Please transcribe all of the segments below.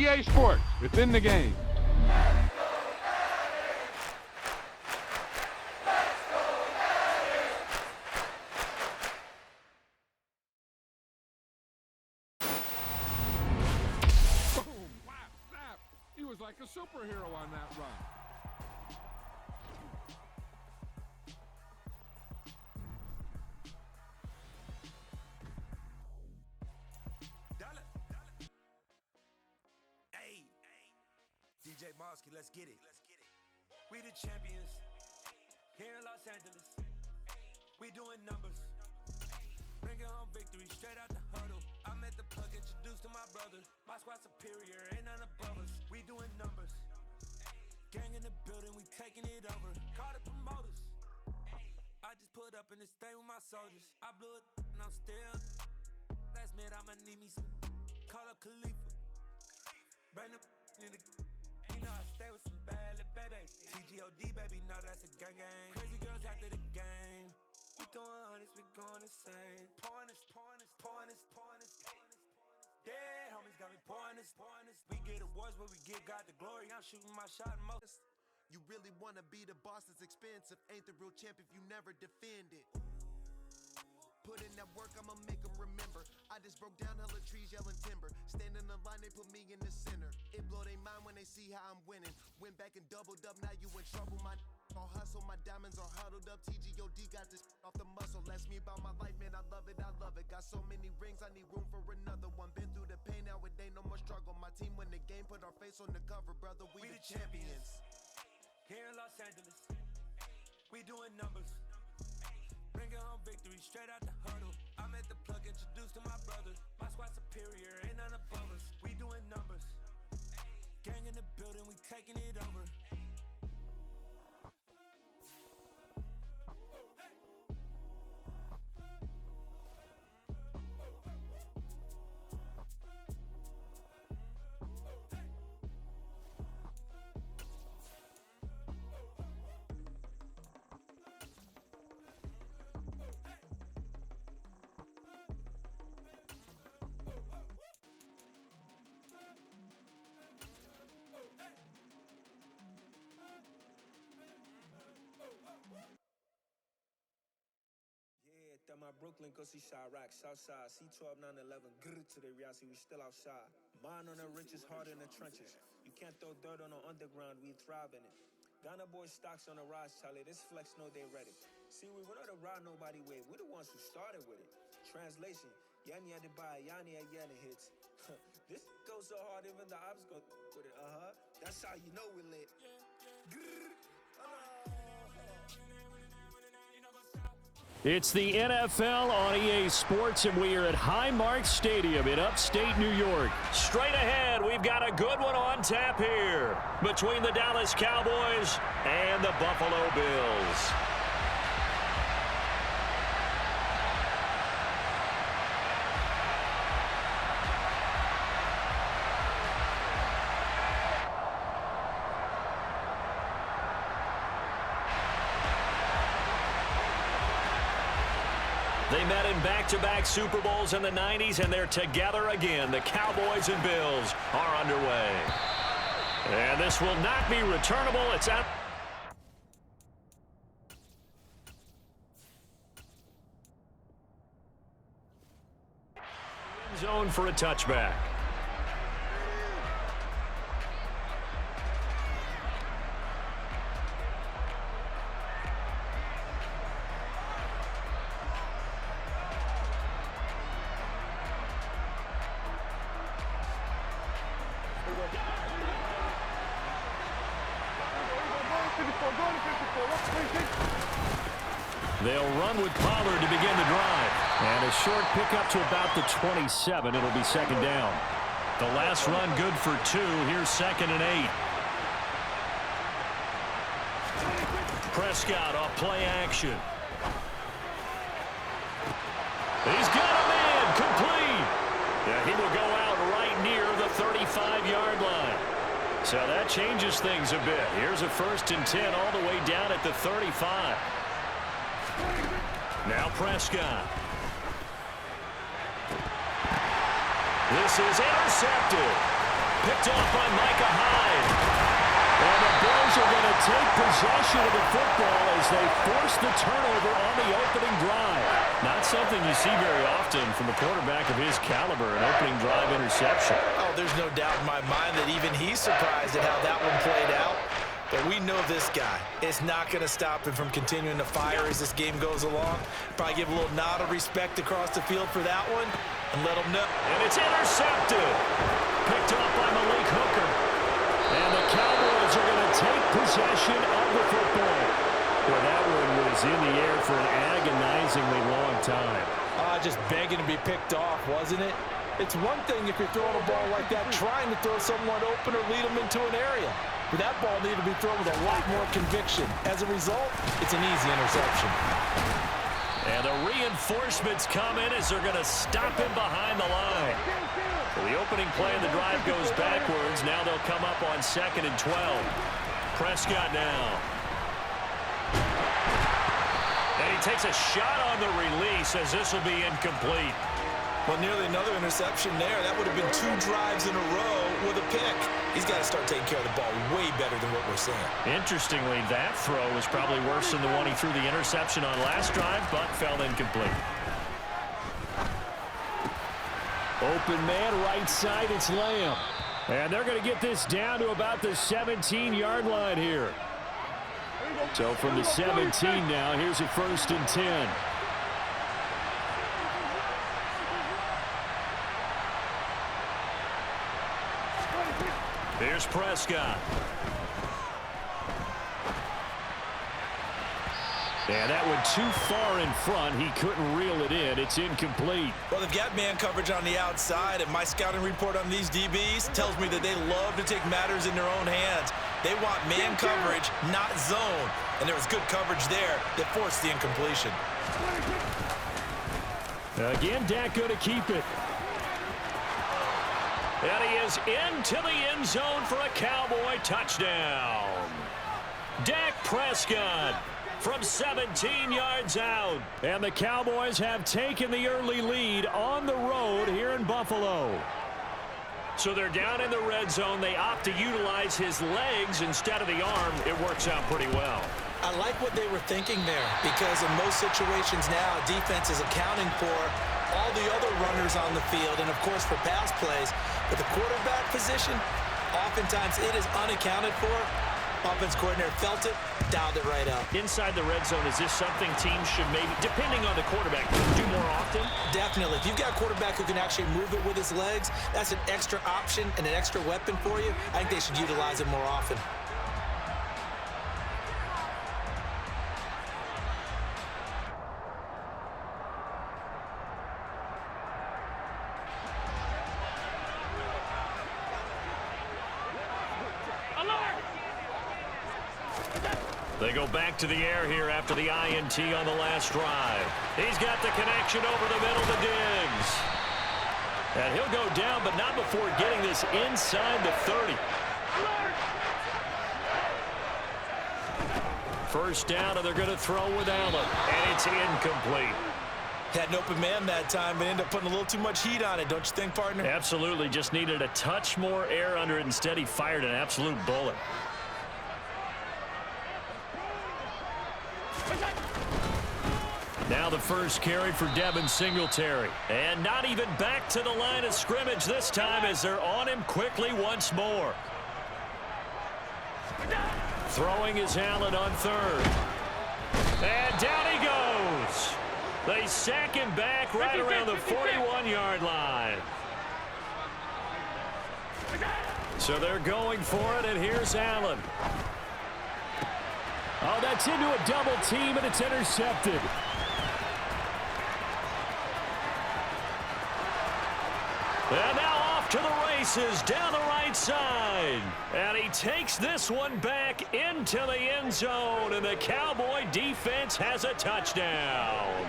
EA Sports, within the game. Boom! Wow! Snap! He was like a superhero on that run. DJ Mosky, let's get it. We the champions here in Los Angeles. We doing numbers. Bringing home victory straight out the huddle. I met the plug, introduced to my brother. My squad superior, ain't none above us. We doing numbers. Gang in the building, we taking it over. Call the promoters. I just put up in this thing with my soldiers. I blew it and I'm still. Last minute I'ma need me some. Call up Khalifa. Bring them in the. You know I stay with some bad little babies. TGOD, baby, know that's a gang gang. Crazy girls after the game. We throwing hundreds, we going insane. Pouring this. Dead homies got me pouring this. We get awards where we give God the glory. I'm shooting my shot most. You really wanna be the boss, it's expensive. Ain't the real champ if you never defend it. Put in that work, I'ma make them remember. I just broke down hella trees, yelling timber. Stand in the line, they put me in the center. It blow their mind when they see how I'm winning. Went back and doubled up, now you in trouble. My all hustle, my diamonds are huddled up. TGOD got this off the muscle. That's me about my life, man, I love it. Got so many rings, I need room for another one. Been through the pain, now it ain't no more struggle. My team win the game, put our face on the cover. Brother, we the champions. Here in Los Angeles, we doing numbers. Bringing home victory straight out the huddle. I met the plug, introduced to my brother. My squad superior, ain't none above us. We doing numbers. Gang in the building, we taking it over. That my Brooklyn, go see Chirac, Southside, C12, 911, grr to the reality, we still outside. Mine on the riches, heart in the trenches. You can't throw dirt on the underground, we thrive in it. Ghana boys stocks on the rise, Charlie, this flex know they ready. See, we're not a ride nobody with, we're the ones who started with it. Translation, Yanni had to buy, Yanni had Yanni hits. This goes so hard, even the ops go with it, That's how you know we're lit. Grr. It's the NFL on EA Sports, and we are at Highmark Stadium in upstate New York. Straight ahead, we've got a good one on tap here between the Dallas Cowboys and the Buffalo Bills. They met in back-to-back Super Bowls in the 90s, and they're together again. The Cowboys and Bills are underway. And this will not be returnable. It's out. End zone for a touchback. They'll run with Pollard to begin the drive. And a short pickup to about the 27. It'll be second down. The last run good for 2. Here's 2nd and 8. Prescott off play action. He's got a man complete. Yeah, he will go out right near the 35-yard line. So that changes things a bit. Here's a 1st and 10 all the way down at the 35. Now Prescott. This is intercepted. Picked off by Micah Hyde. And the Bills are going to take possession of the football as they force the turnover on the opening drive. Not something you see very often from a quarterback of his caliber, an opening drive interception. Oh, there's no doubt in my mind that even he's surprised at how that one played out. But we know this guy. It's not going to stop him from continuing to fire as this game goes along. Probably give a little nod of respect across the field for that one and let him know. And it's intercepted. Picked off by Malik Hooker. And the Cowboys are going to take possession of the football. Well, that one was in the air for an agonizingly long time. Just begging to be picked off, wasn't it? It's one thing if you're throwing a ball like that, trying to throw someone open or lead them into an area. But that ball needed to be thrown with a lot more conviction. As a result, it's an easy interception. And the reinforcements come in as they're going to stop him behind the line. So the opening play of the drive goes backwards. Now they'll come up on 2nd and 12. Prescott now. And he takes a shot on the release as this will be incomplete. Well, nearly another interception there. That would have been 2 drives in a row with a pick. He's got to start taking care of the ball way better than what we're seeing. Interestingly, that throw was probably worse than the one he threw the interception on last drive, but fell incomplete. Open man, right side, it's Lamb. And they're going to get this down to about the 17-yard line here. So from the 17 now, here's a 1st and 10. Here's Prescott. And that went too far in front. He couldn't reel it in. It's incomplete. Well, they've got man coverage on the outside, and my scouting report on these DBs tells me that they love to take matters in their own hands. They want man coverage, not zone. And there was good coverage there that forced the incompletion. Again, Dak going to keep it. And he is into the end zone for a Cowboy touchdown. Dak Prescott from 17 yards out. And the Cowboys have taken the early lead on the road here in Buffalo. So they're down in the red zone. They opt to utilize his legs instead of the arm. It works out pretty well. I like what they were thinking there, because in most situations now, defense is accounting for all the other runners on the field and, of course, for pass plays. But the quarterback position, oftentimes it is unaccounted for. Offense coordinator felt it, dialed it right up. Inside the red zone, is this something teams should maybe, depending on the quarterback, do more often? Definitely. If you've got a quarterback who can actually move it with his legs, that's an extra option and an extra weapon for you. I think they should utilize it more often. They go back to the air here after the INT on the last drive. He's got the connection over the middle to Diggs. And he'll go down, but not before getting this inside the 30. First down, and they're going to throw with Allen. And it's incomplete. Had an open man that time, but ended up putting a little too much heat on it, don't you think, partner? Absolutely. Just needed a touch more air under it. Instead, he fired an absolute bullet. Now the first carry for Devin Singletary. And not even back to the line of scrimmage this time as they're on him quickly once more. Throwing is Allen on 3rd. And down he goes. They sack him back right around the 41-yard line. So they're going for it, and here's Allen. Oh, that's into a double team, and it's intercepted. And now off to the races down the right side. And he takes this one back into the end zone. And the Cowboy defense has a touchdown.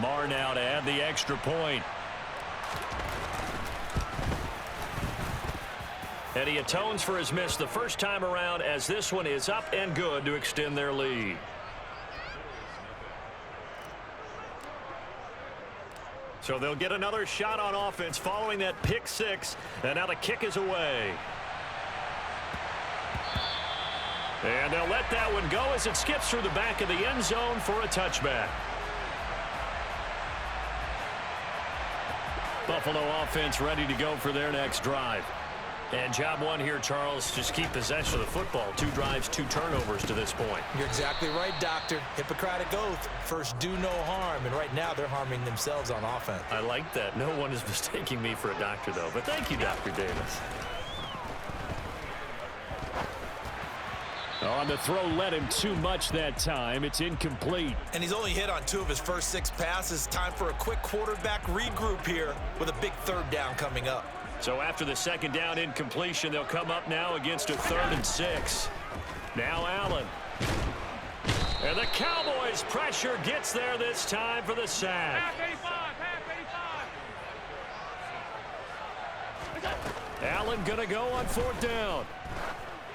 Marr now to add the extra point. And he atones for his miss the first time around as this one is up and good to extend their lead. So they'll get another shot on offense following that pick six. And now the kick is away. And they'll let that one go as it skips through the back of the end zone for a touchback. Buffalo offense ready to go for their next drive. And job one here, Charles, just keep possession of the football. 2 drives, 2 turnovers to this point. You're exactly right, Doctor. Hippocratic oath. First, do no harm. And right now, they're harming themselves on offense. I like that. No one is mistaking me for a doctor, though. But thank you, Dr. Davis. On the throw, led him too much that time. It's incomplete. And he's only hit on 2 of his first 6 passes. Time for a quick quarterback regroup here with a big 3rd down coming up. So after the 2nd down incompletion, they'll come up now against a 3rd and 6. Now Allen. And the Cowboys' pressure gets there this time for the sack. Allen going to go on 4th down.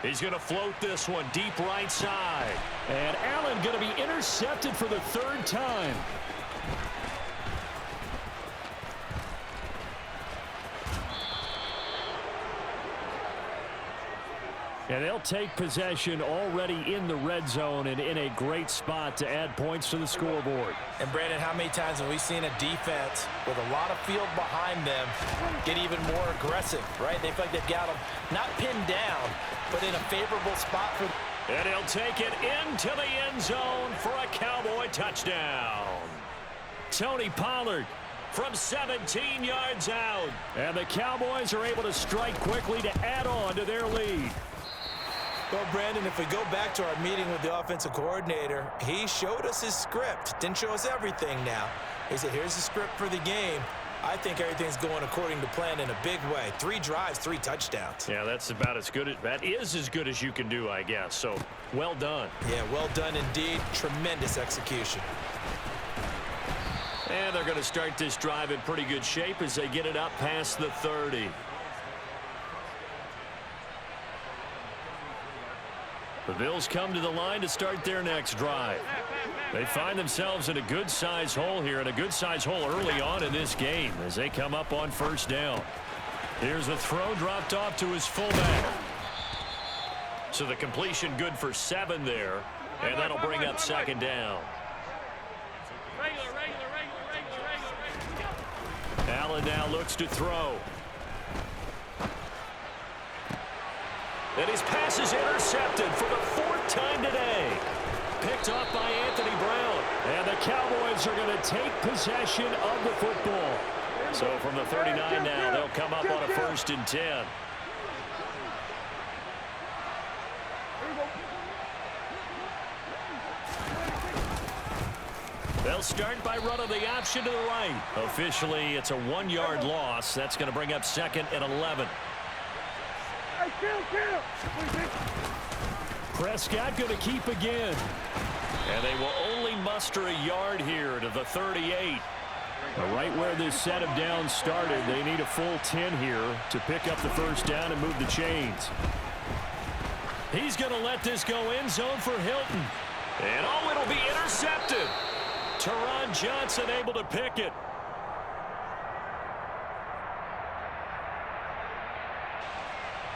He's going to float this one deep right side. And Allen going to be intercepted for the 3rd time. And they'll take possession already in the red zone and in a great spot to add points to the scoreboard. And, Brandon, how many times have we seen a defense with a lot of field behind them get even more aggressive, right? They feel like they've got them not pinned down, but in a favorable spot for them. And he'll take it into the end zone for a Cowboy touchdown. Tony Pollard from 17 yards out. And the Cowboys are able to strike quickly to add on to their lead. Well, Brandon, if we go back to our meeting with the offensive coordinator, he showed us his script. Didn't show us everything now. He said, here's the script for the game. I think everything's going according to plan in a big way. 3 drives, 3 touchdowns. Yeah, that's about as good as that is as good as you can do, I guess. So, well done. Yeah, well done indeed. Tremendous execution. And they're going to start this drive in pretty good shape as they get it up past the 30. The Bills come to the line to start their next drive. They find themselves in a good-sized hole here, and a good-sized hole early on in this game as they come up on 1st down. Here's the throw dropped off to his fullback. So the completion good for 7 there, and that'll bring up 2nd down. Allen now looks to throw. And his pass is intercepted for the 4th time today. Picked off by Anthony Brown. And the Cowboys are going to take possession of the football. So from the 39 now, they'll come up on a 1st and 10. They'll start by running the option to the right. Officially, it's a 1-yard loss. That's going to bring up 2nd and 11. Prescott going to keep again. And they will only muster a yard here to the 38. Right where this set of downs started, they need a full 10 here to pick up the 1st down and move the chains. He's going to let this go end zone for Hilton. And oh, it'll be intercepted. Teron Johnson able to pick it.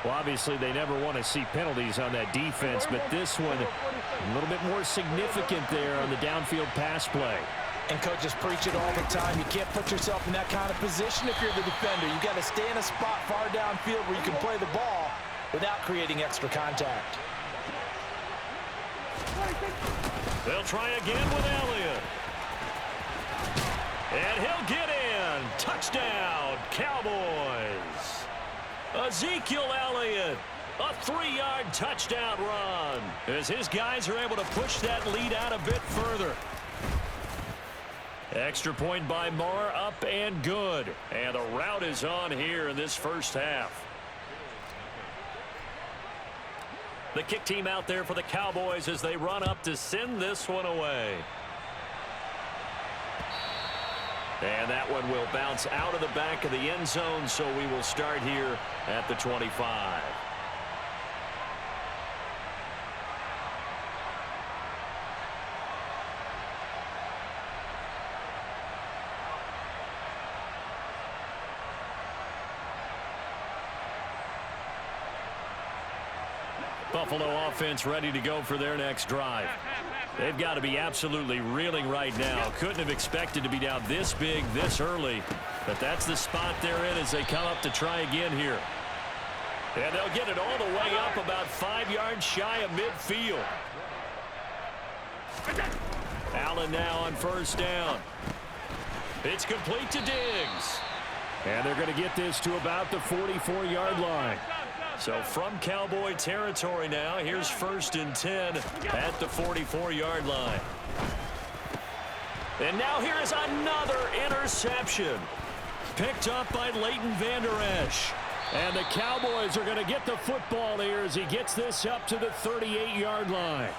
Well, obviously, they never want to see penalties on that defense, but this one a little bit more significant there on the downfield pass play. And coaches preach it all the time. You can't put yourself in that kind of position if you're the defender. You got to stay in a spot far downfield where you can play the ball without creating extra contact. They'll try again with Elliott. And he'll get in. Touchdown, Cowboys. Ezekiel Elliott, a 3-yard touchdown run as his guys are able to push that lead out a bit further. Extra point by Marr, up and good. And the route is on here in this 1st half. The kick team out there for the Cowboys as they run up to send this one away. And that one will bounce out of the back of the end zone, so we will start here at the 25. Buffalo offense ready to go for their next drive. They've got to be absolutely reeling right now. Couldn't have expected to be down this big this early, but that's the spot they're in as they come up to try again here. And they'll get it all the way up about 5 yards shy of midfield. Allen now on first down. It's complete to Diggs. And they're going to get this to about the 44-yard line. So from Cowboy territory now, here's 1st and 10 at the 44-yard line. And now here is another interception. Picked up by Leighton Vander Esch. And the Cowboys are going to get the football here as he gets this up to the 38-yard line.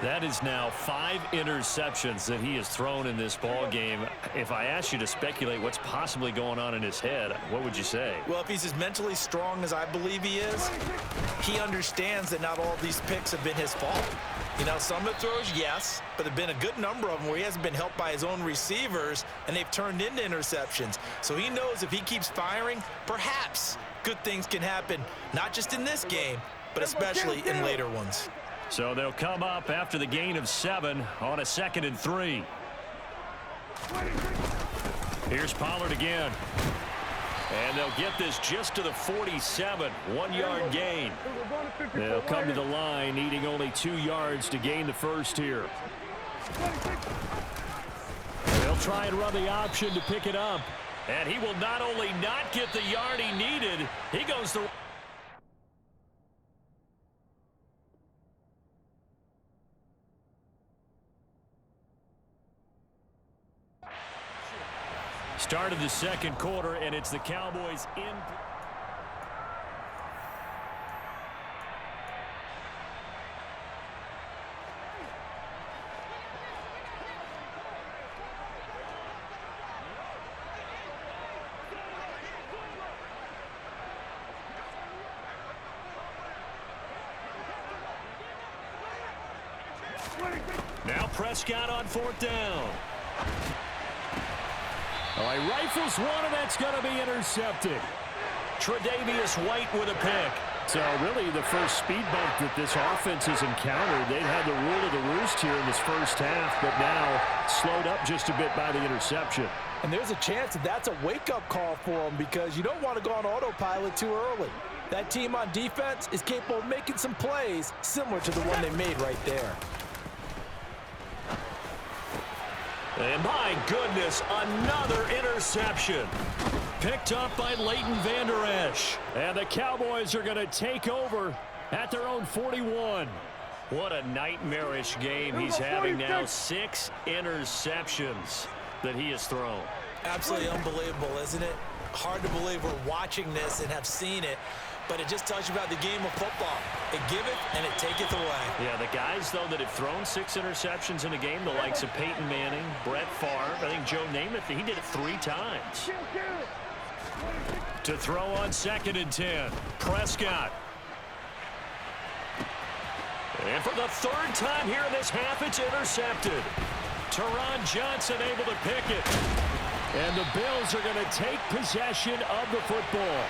That is now 5 interceptions that he has thrown in this ball game. If I asked you to speculate what's possibly going on in his head, what would you say? Well, if he's as mentally strong as I believe he is, he understands that not all of these picks have been his fault. You know, some of the throws, yes, but there have been a good number of them where he hasn't been helped by his own receivers, and they've turned into interceptions. So he knows if he keeps firing, perhaps good things can happen, not just in this game, but especially in later ones. So they'll come up after the gain of 7 on a 2nd and 3. Here's Pollard again. And they'll get this just to the 47, 1-yard gain. They'll come to the line needing only 2 yards to gain the first here. They'll try and run the option to pick it up. And he will not only not get the yard he needed, he goes the... Start of the 2nd quarter, and it's the Cowboys in. Now Prescott on 4th down. Oh, he rifles one, and that's going to be intercepted. Tre'Davious White with a pick. So really the first speed bump that this offense has encountered. They've had the rule of the roost here in this first half, but now slowed up just a bit by the interception. And there's a chance that that's a wake-up call for them because you don't want to go on autopilot too early. That team on defense is capable of making some plays similar to the one they made right there. And my goodness, another interception. Picked up by Leighton Vander Esch. And the Cowboys are going to take over at their own 41. What a nightmarish game he's having now. 6 interceptions that he has thrown. Absolutely unbelievable, isn't it? Hard to believe we're watching this and have seen it, but it just tells you about the game of football. It giveth and it taketh away. Yeah, the guys, though, that have thrown 6 interceptions in a game, the likes of Peyton Manning, Brett Favre, I think Joe Namath, he did it 3 times. To throw on 2nd and 10, Prescott. And for the 3rd time here in this half, it's intercepted. Teron Johnson able to pick it. And the Bills are going to take possession of the football.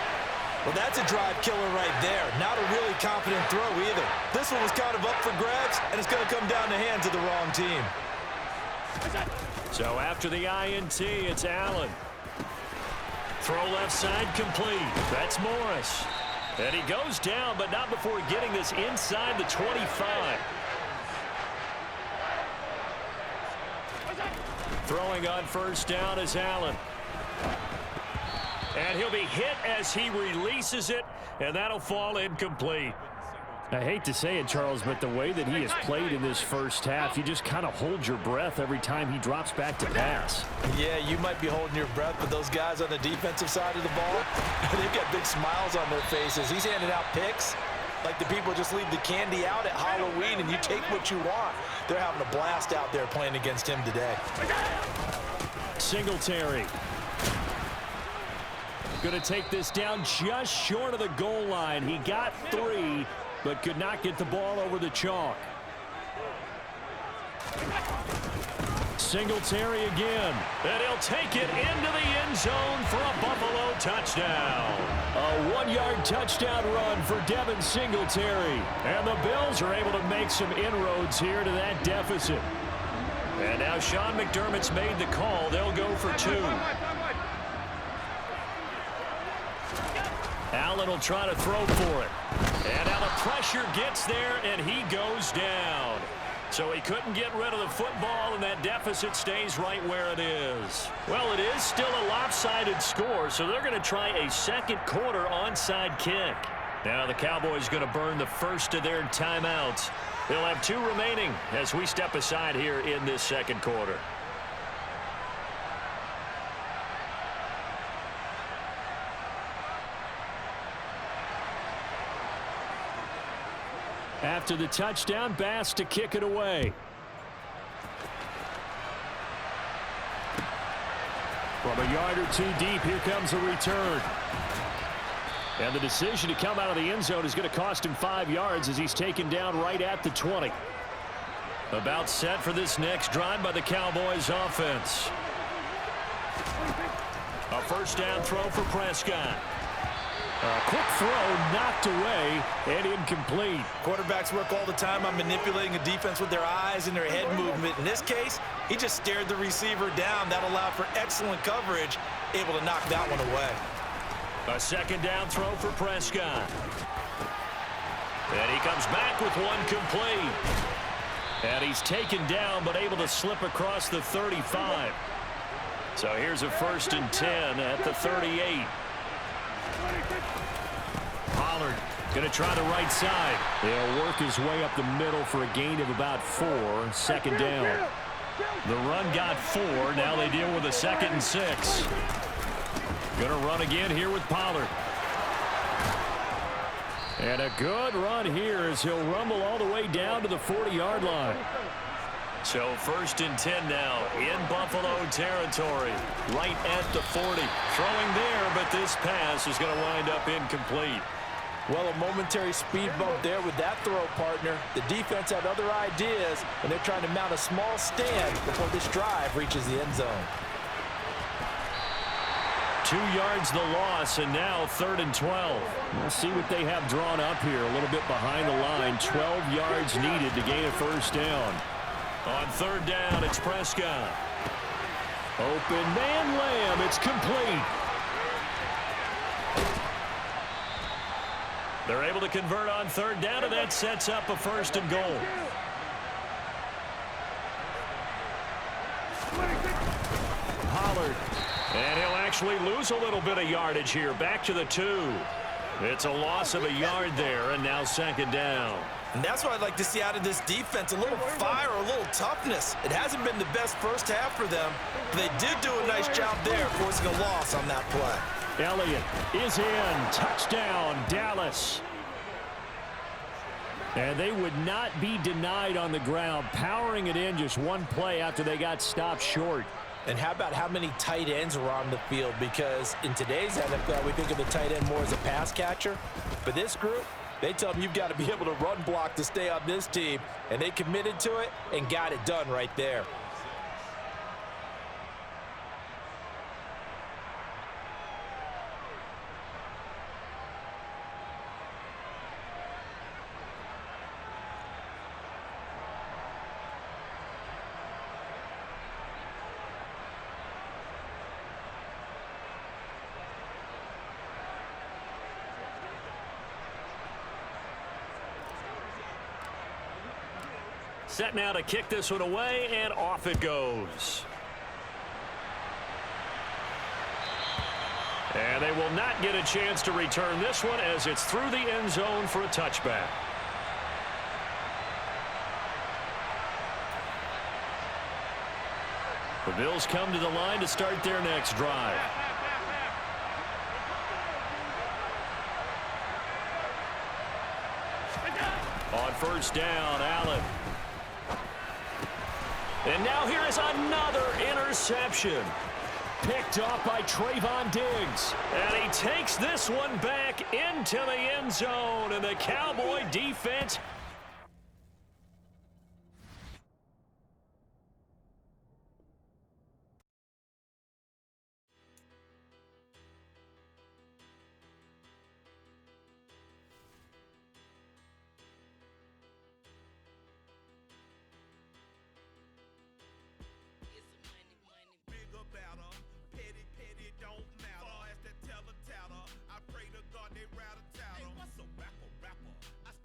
Well, that's a drive killer right there. Not a really confident throw either. This one was kind of up for grabs, and it's going to come down the hands of the wrong team. So after the INT, it's Allen. Throw left side complete. That's Morris. And he goes down, but not before getting this inside the 25. Throwing on 1st down is Allen. And he'll be hit as he releases it, and that'll fall incomplete. I hate to say it, Charles, but the way that he has played in this first half, you just kind of hold your breath every time he drops back to pass. Yeah, you might be holding your breath, but those guys on the defensive side of the ball, they've got big smiles on their faces. He's handing out picks like the people just leave the candy out at Halloween and you take what you want. They're having a blast out there playing against him today. Singletary. Going to take this down just short of the goal line. He got 3, but could not get the ball over the chalk. Singletary again. And he'll take it into the end zone for a Buffalo touchdown. A 1-yard touchdown run for Devin Singletary. And the Bills are able to make some inroads here to that deficit. And now Sean McDermott's made the call. They'll go for 2. Allen will try to throw for it. And now the pressure gets there, and he goes down. So he couldn't get rid of the football, and that deficit stays right where it is. Well, it is still a lopsided score, so they're going to try a second quarter onside kick. Now the Cowboys going to burn the first of their timeouts. They'll have 2 remaining as we step aside here in this second quarter. After the touchdown, Bass to kick it away. From a yard or 2 deep, here comes a return. And the decision to come out of the end zone is going to cost him 5 yards as he's taken down right at the 20. About set for this next drive by the Cowboys offense. A first down throw for Prescott. A quick throw knocked away and incomplete. Quarterbacks work all the time on manipulating a defense with their eyes and their head movement. In this case, he just stared the receiver down. That allowed for excellent coverage, able to knock that one away. A second down throw for Prescott. And he comes back with one complete. And he's taken down but able to slip across the 35. So here's a 1st and 10 at the 38. Pollard going to try the right side. He'll work his way up the middle for a gain of about 4. Second down. The run got 4. Now they deal with a 2nd and 6. Going to run again here with Pollard. And a good run here as he'll rumble all the way down to the 40-yard line. So 1st and 10 now in Buffalo territory, right at the 40. Throwing there, but this pass is going to wind up incomplete. Well, a momentary speed bump there with that throw, partner. The defense had other ideas, and they're trying to mount a small stand before this drive reaches the end zone. 2 yards the loss, and now 3rd and 12. We'll see what they have drawn up here. A little bit behind the line. 12 yards needed to gain a first down. On 3rd down, it's Prescott. Open man Lamb. It's complete. They're able to convert on 3rd down, and that sets up a 1st and goal. Pollard. And he'll actually lose a little bit of yardage here. Back to the 2. It's a loss of a yard there, and now 2nd down. And that's what I'd like to see out of this defense, a little fire, a little toughness. It hasn't been the best first half for them, but they did do a nice job there forcing a loss on that play. Elliott is in. Touchdown, Dallas. And they would not be denied on the ground, powering it in just one play after they got stopped short. And how about how many tight ends are on the field? Because in today's NFL, we think of the tight end more as a pass catcher. For this group, they tell them you've got to be able to run block to stay on this team. And they committed to it and got it done right there. Set now to kick this one away, and off it goes. And they will not get a chance to return this one as it's through the end zone for a touchback. The Bills come to the line to start their next drive. On 1st down, Allen. And now here is another interception. Picked off by Trayvon Diggs. And he takes this one back into the end zone. And the Cowboy defense